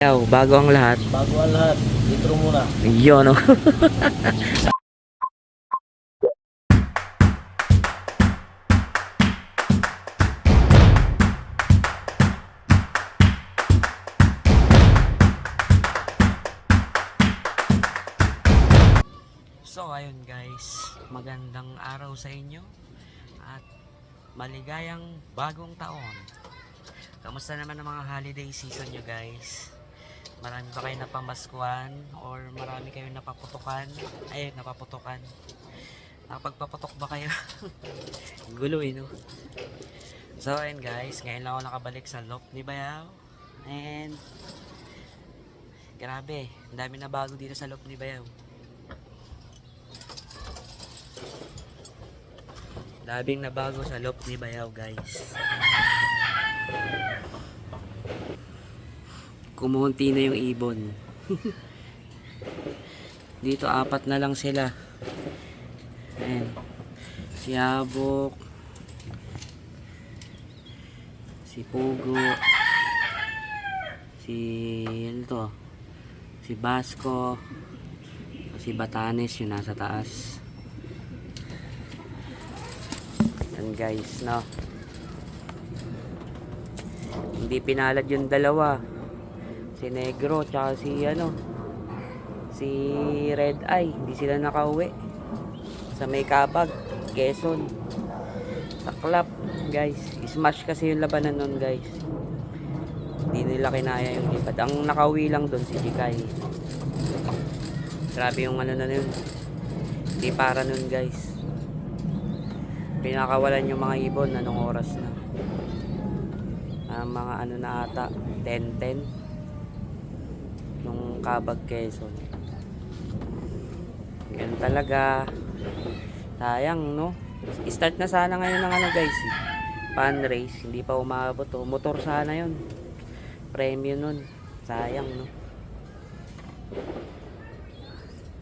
Bago ang lahat. Bago ang lahat, intro muna. Yun, no? So, ayun guys. Magandang araw sa inyo. At maligayang bagong taon. Kamusta naman ang mga holiday season nyo guys? Marami ba kayo napamaskuhan? Or marami kayo napaputukan? Ay, napaputukan. Nakapagpaputok ba kayo? Gulo no? So ayun guys, ngayon lang ako nakabalik sa Lop ni Bayaw. And grabe, ang dami na bago dito sa Lop ni Bayaw. Daming na bago sa Lop ni Bayaw guys. Kumunti na yung ibon. Dito apat na lang sila. Ayan. Si Abok, si Pugo, si ano to, si Basco, si Batanes yung nasa taas. Yan guys, no. Hindi pinalad yung dalawa, si Negro tsaka si ano, si Red Eye. Hindi sila nakauwi sa May Kabag, Quezon, Taklap guys. Smash kasi yung labanan nun guys. Hindi nila kinaya yung lipad. Ang nakauwi lang doon si Jikay. Grabe yung ano na yun, hindi para nun guys. Pinakawalan yung mga ibon. Anong oras na? Mga ano na ata, 10:10 yung Kabag, Quezon. Ganun talaga. Sayang no. Start na sana ngayon ng ano guys, fan race. Hindi pa umabot oh. Motor sana yun, premium nun. Sayang no.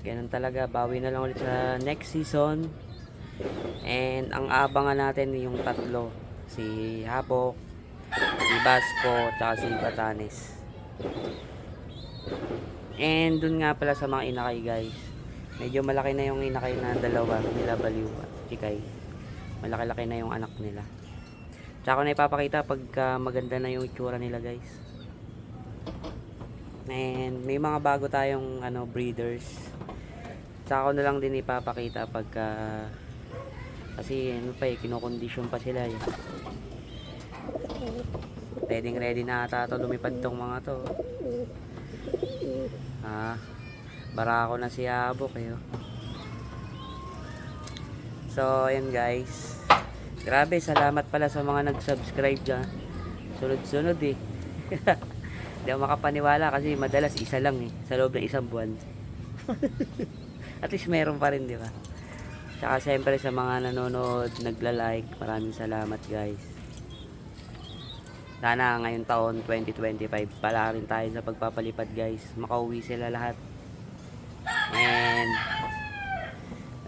Ganun talaga. Bawi na lang ulit sa next season. And ang abangan natin yung tatlo, si Habok, si Basco, tsaka si Batanes. And dun nga pala sa mga inakay guys, medyo malaki na yung inakay na dalawa nila Baliw at Chikay. Malaki-laki na yung anak nila. Tsaka na ipapakita pagka maganda na yung itsura nila guys. And may mga bago tayong ano, breeders. Tsaka ko na lang din ipapakita pagka, kasi ano pa eh, kinokondisyon pa sila eh. Ready na ata ito lumipad tong mga to. Barako na si Abok eh. So ayan guys, grabe, salamat pala sa mga nag-subscribe dyan. Sunod-sunod eh. Hindi ako makapaniwala kasi madalas isa lang eh, sa loob ng isang buwan. At least meron pa rin, di ba? Tsaka siyempre sa mga nanonood, nagla-like, maraming salamat guys. Sana ngayong taon 2025 pala rin tayo sa pagpapalipad guys. Makauwi sila lahat. And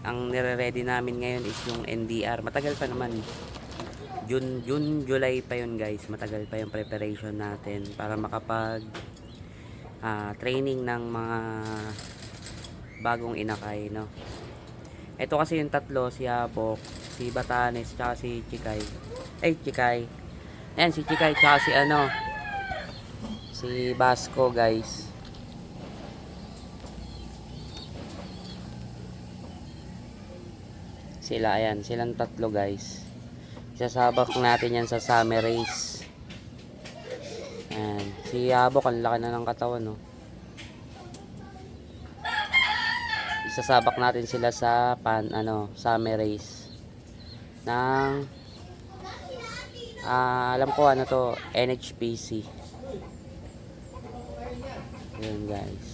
ang nire-ready namin ngayon is yung NDR. Matagal pa naman. June, July pa yun guys. Matagal pa yung preparation natin para makapag training ng mga bagong inakay, no? Ito kasi yung tatlo, si Abok, si Batanes, tsaka si Chikay. Chikay. Ayan, si Chikay, tsaka si ano, si Basco guys. Sila, ayan, silang tatlo guys. Isasabak natin yan sa summer race. Ayan, si Abok, ang laki na ng katawan, no? Isasabak natin sila sa summer race ng alam ko ano to, NHPC. Ayan guys.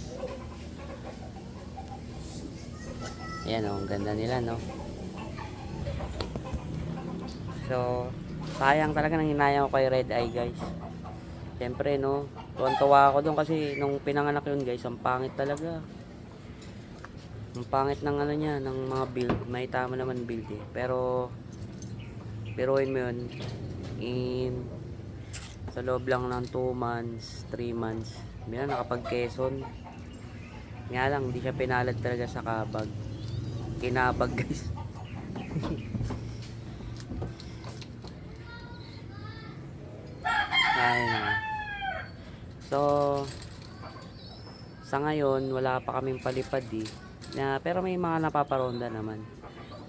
Ayan oh, ang ganda nila no. So sayang talaga nang hinayang ko kay Red Eye guys. Siyempre no, tuwan-tuwa ako doon kasi nung pinanganak yun guys, ang pangit talaga. Ang pangit ng ano niya, ng mga build. May tama naman build eh. Pero biruin mo yun, Sa loob lang ng 2 months, 3 months. Hindi na nakapag-Quezon. Nga lang, hindi siya pinalad talaga sa kabag. Kinabag guys. Ayun. So, sa ngayon, wala pa kaming palipad pero may mga napaparonda naman.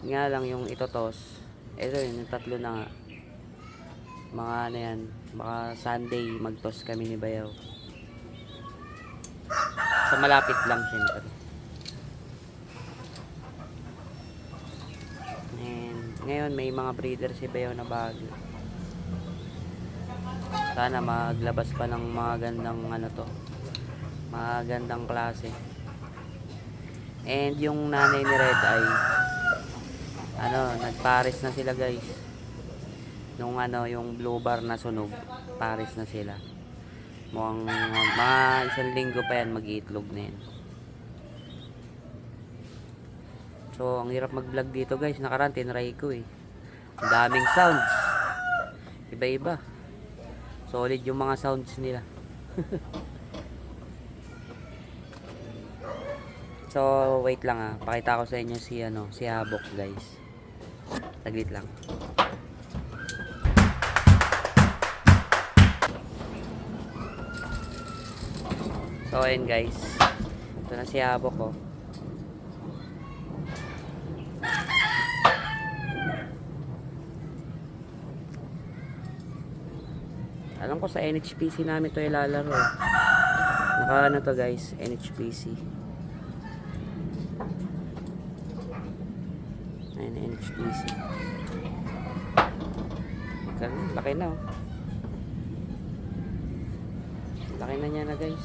Nga lang yung itotos. Ito yun, yung tatlo na nga. Mga ano yan, baka Sunday magtos kami ni Bayaw. Sa malapit lang syempre. And ngayon may mga breeder si Bayaw na bago. Sana maglabas pa ng mga gandang mga gandang klase. And yung nanay ni Red Eye, nagpares na sila guys. Yung blue bar na sunog, pares na sila. Mukhang mga 1 linggo pa yan, mag-iitlog na yan. So, ang hirap mag-vlog dito guys, nakaraan tinry ko Ang daming sounds. Iba-iba. Solid yung mga sounds nila. So, wait lang pakita ko sa inyo si Habok guys. Saglit lang. So, ayun guys. Ito na si Habok ko. Alam ko sa NHPC namin to ilalaro Naka to guys, NHPC. Ayun, NHPC. Laki na Laki na niya na guys.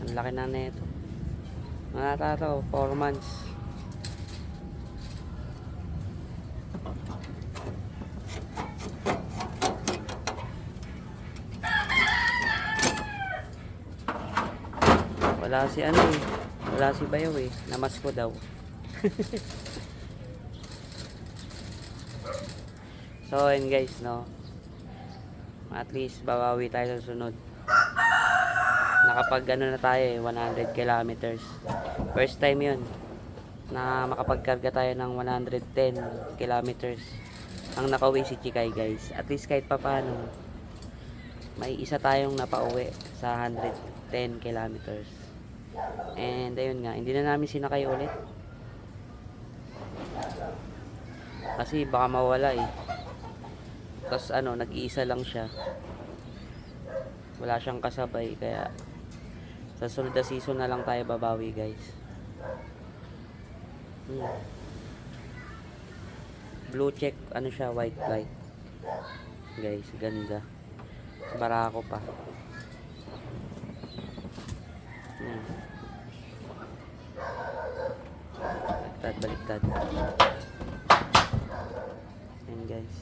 Ang laki na nito. Mga to, 4 months. Wala si wala si Bayaw namas ko daw. So and guys at least babawi tayo sa sunod. Nakapag na tayo 100 kilometers. First time yun na makapagkarga tayo ng 110 kilometers. Ang nakauwi si Chikay guys. At least kahit papaano may isa tayong napauwi sa 110 kilometers. And ayun nga, hindi na namin sinakay ulit. Kasi baka mawala Tapos nag-iisa lang siya. Wala siyang kasabay kaya sa sunod na season na lang tayo babawi guys. Blue check, siya, white light. Guys, ganda. Barako pa. Baliktad. Ayan guys.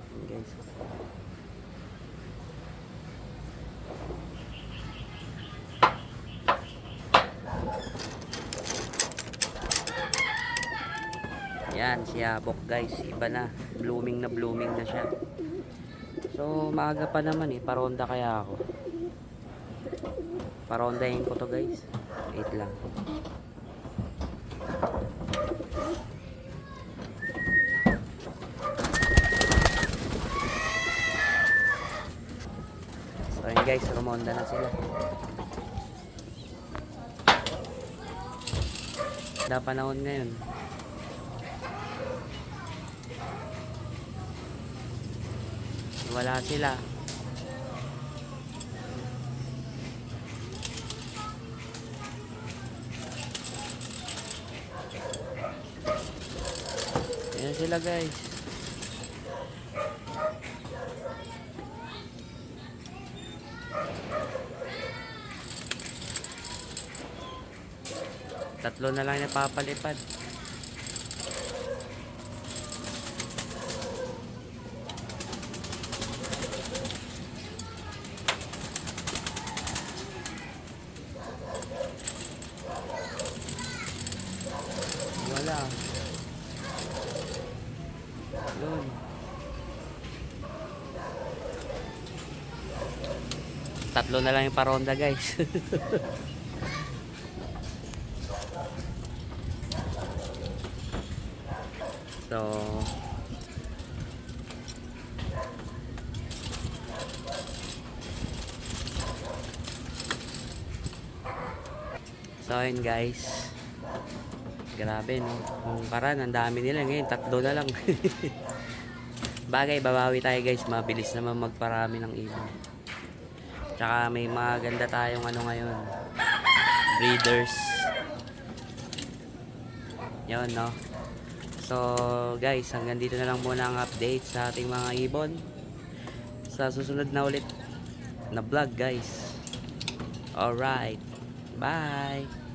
Ayan guys. Yan, si Habok guys. Iba na. Blooming na siya. So, maaga pa naman paronda kaya ako. Parondahin ko to guys. Wait lang. So, yun guys. Rumonda na sila. Ganda panahon ngayon. Wala sila. Ayan sila guys. Tatlo na lang napapalipad. tatlo na lang yung paronda guys. So ayun guys, grabe no, kung karan ang dami nila, ngayon tatlo na lang. Bagay, babawi tayo guys, mabilis naman magparami ng ibon. Tsaka may maganda tayong ano ngayon, breeders. Yun no. So guys, hanggang dito na lang muna ang update sa ating mga ibon. Sa susunod na ulit na vlog guys. Alright, bye.